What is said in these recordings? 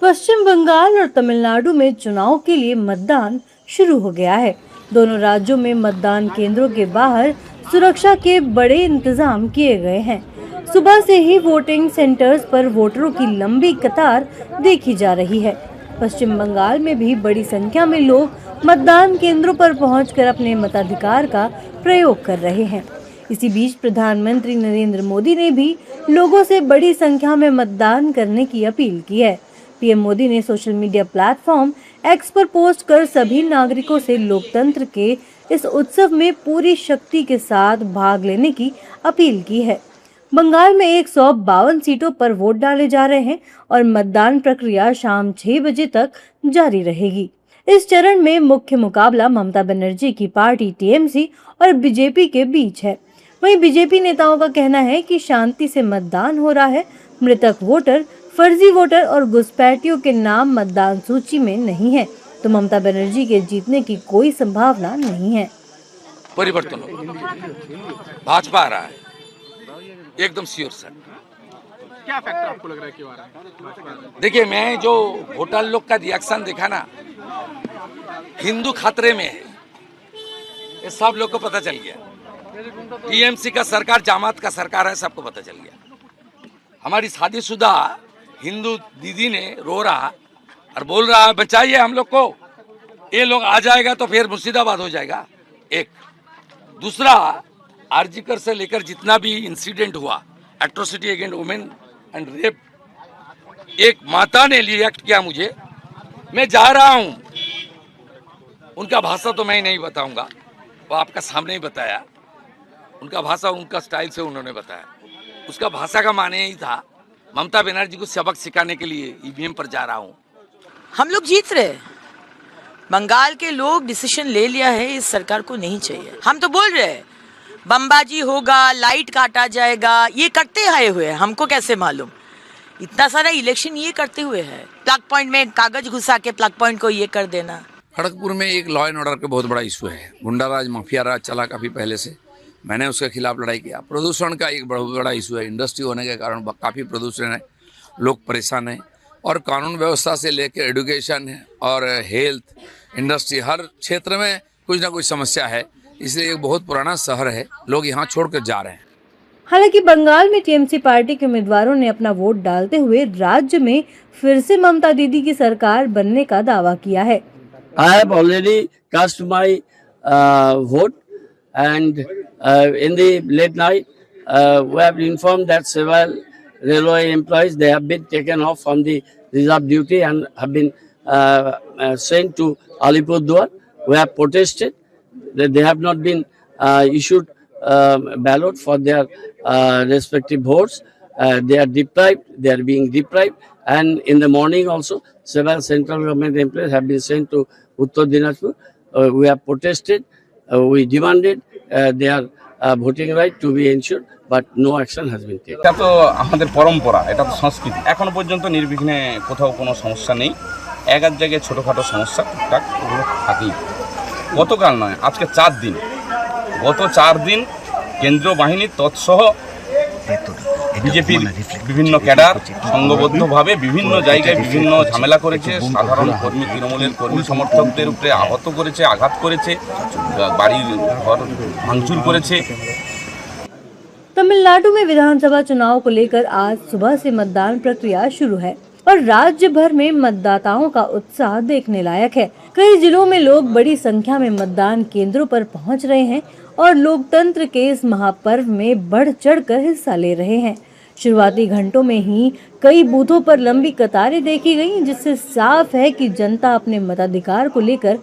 पश्चिम बंगाल और तमिलनाडु में चुनाव के लिए मतदान शुरू हो गया है। दोनों राज्यों में मतदान केंद्रों के बाहर सुरक्षा के बड़े इंतजाम किए गए हैं। सुबह से ही वोटिंग सेंटर्स पर वोटरों की लंबी कतार देखी जा रही है। पश्चिम बंगाल में भी बड़ी संख्या में लोग मतदान केंद्रों पर पहुंचकर अपने मताधिकार का प्रयोग कर रहे हैं। इसी बीच प्रधानमंत्री नरेंद्र मोदी ने भी लोगों से बड़ी संख्या में मतदान करने की अपील की है। पीएम मोदी ने सोशल मीडिया प्लेटफॉर्म एक्स पर पोस्ट कर सभी नागरिकों से लोकतंत्र के इस उत्सव में पूरी शक्ति के साथ भाग लेने की अपील की है। बंगाल में 152 सीटों पर वोट डाले जा रहे हैं और मतदान प्रक्रिया शाम 6 बजे तक जारी रहेगी। इस चरण में मुख्य मुकाबला ममता बनर्जी की पार्टी टीएमसी और बीजेपी के बीच है। वहीं बीजेपी नेताओं का कहना है कि शांति से मतदान हो रहा है। मृतक वोटर, फर्जी वोटर और घुसपैठियों के नाम मतदान सूची में नहीं है, तो ममता बनर्जी के जीतने की कोई संभावना नहीं है। परिवर्तन भाजपा आ रहा है, एकदम श्योर सर। क्या फैक्टर आपको लग रहा है क्यों आ रहा है? देखिए, मैं जो वोटर लोग का रिएक्शन देखा ना, हिंदू खतरे में है, ये सब लोग को पता चल गया। टीएमसी का सरकार जमात का सरकार है, सबको पता चल गया। हमारी शादीशुदा हिंदू दीदी ने रो रहा और बोल रहा है बचाइए हम लोग को, ये लोग आ जाएगा तो फिर मुर्शिदाबाद हो जाएगा। एक दूसरा, आरजीकर से लेकर जितना भी इंसिडेंट हुआ, atrocity against women and rape, एक माता ने रिएक्ट किया मुझे, मैं जा रहा हूं, उनका भाषा तो मैं नहीं बताऊंगा, वो आपका सामने ही बताया। उनका भाषा उनका स्टाइल से उन्होंने बताया। उसका भाषा का माने ही था ममता बनर्जी को सबक सिखाने के लिए ईवीएम पर जा रहा हूं। हम लोग जीत रहे, बंगाल के लोग डिसीजन ले लिया है, इस सरकार को नहीं चाहिए। हम तो बोल रहे हैं बमबाजी होगा, लाइट काटा जाएगा, ये करते आए हुए हैं, हमको कैसे मालूम? इतना सारा इलेक्शन ये करते हुए है। प्लग पॉइंट में कागज घुसा के प्लग पॉइंट को ये कर देना। खड़गपुर में एक लॉ एंड ऑर्डर का बहुत बड़ा इशू है। गुंडाराज, माफिया राज चला काफी पहले से, मैंने उसके खिलाफ लड़ाई किया। प्रदूषण का एक बहुत बड़ा इशू है, इंडस्ट्री होने के कारण काफ़ी प्रदूषण है, लोग परेशान हैं। और कानून व्यवस्था से लेकर एजुकेशन और हेल्थ, इंडस्ट्री, हर क्षेत्र में कुछ ना कुछ समस्या है। इसलिए एक बहुत पुराना शहर है, लोग यहाँ छोड़कर जा रहे हैं। हालांकि बंगाल में टीएमसी पार्टी के उम्मीदवारों ने अपना वोट डालते हुए राज्य में फिर से ममता दीदी की सरकार बनने का दावा किया है। I have already cast my vote, and in the late night we have informed that several railway employees, they have been taken off from the reserve duty and have been sent to Alipurduar. We have protested that they have not been issued ballot for their respective votes. They are deprived, they are being deprived, and in the morning also several central government employees have been sent to Uttar Dinajpur. We have protested, we demanded their voting right to be ensured, but no action has been taken. এটা তো আমাদের পরম্পরা, এটা তো সংস্কৃতি। এখনো পর্যন্ত নির্বিঘ্নে কোথাও কোনো সমস্যা নেই। এক এক জায়গায় ছোটোখাটো সমস্যা টুকটাক ওগুলো থাকেই। গতকাল নয়, আজকে 4 দিন, গত 4 দিন কেন্দ্রীয় বাহিনী তৎসহ বিজেপির বিভিন্ন ক্যাডার সংঘবদ্ধভাবে বিভিন্ন জায়গায় বিভিন্ন ঝামেলা করেছে। সাধারণ কর্মী, তৃণমূলের কর্মী সমর্থকদের উপরে আহত করেছে, আঘাত করেছে, বাড়ির ঘর ভাঙচুর করেছে। तमिलनाडु में विधानसभा चुनाव को लेकर आज सुबह से मतदान प्रक्रिया शुरू है और राज्य भर में मतदाताओं का उत्साह देखने लायक है। कई जिलों में लोग बड़ी संख्या में मतदान केंद्रों पर पहुंच रहे हैं और लोकतंत्र के इस महापर्व में बढ़ चढ़कर हिस्सा ले रहे हैं। शुरुआती घंटों में ही कई बूथों पर लंबी कतारें देखी गईं, जिससे साफ है कि जनता अपने मताधिकार को लेकर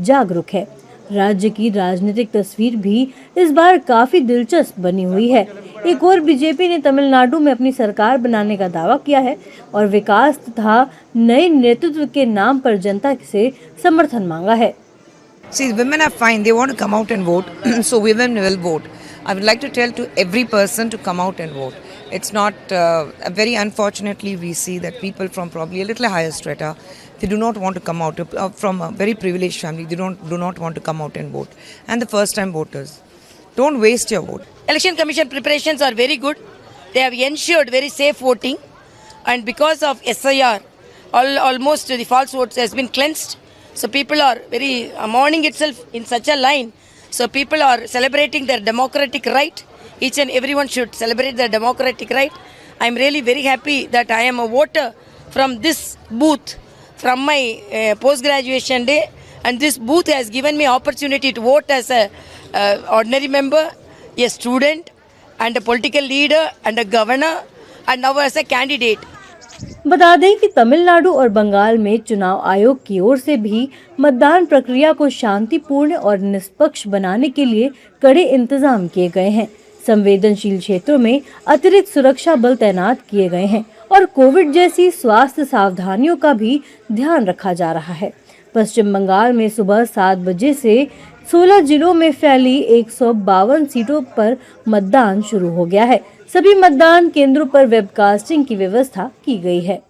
जागरूक है। राज्य की राजनीतिक तस्वीर भी इस बार काफी दिलचस्प बनी हुई है। एक और बीजेपी ने तमिलनाडु में अपनी सरकार बनाने का दावा किया है और विकास तथा नए नेतृत्व के नाम पर जनता से समर्थन मांगा है। See, women are fine. They want to come out and vote, so women will vote. I would like to tell to every person to come out and vote. It's not, very unfortunately, we see that people from probably a little higher strata, they do not want to come out, from a very privileged family, they do not want to come out and vote. And the first time voters, don't waste your vote. Election Commission preparations are very good. They have ensured very safe voting, and because of SIR, almost the false votes has been cleansed. So people are very morning itself in such a line. So people are celebrating their democratic right. Each and everyone should celebrate their democratic right. I am really very happy that I am a voter from this booth from my post-graduation day, and this booth has given me opportunity to vote as a ordinary member, a student, and a political leader, and a governor, and now as a candidate. बता दें कि तमिलनाडु और बंगाल में चुनाव आयोग की ओर से भी मतदान प्रक्रिया को शांतिपूर्ण और निष्पक्ष बनाने के लिए कड़े इंतजाम किए गए हैं। संवेदनशील क्षेत्रों में अतिरिक्त सुरक्षा बल तैनात किए गए हैं और कोविड जैसी स्वास्थ्य सावधानियों का भी ध्यान रखा जा रहा है। पश्चिम बंगाल में सुबह 7 बजे से 16 जिलों में फैली 152 सीटों पर मतदान शुरू हो गया है। सभी मतदान केंद्रों पर वेबकास्टिंग की व्यवस्था की गई है।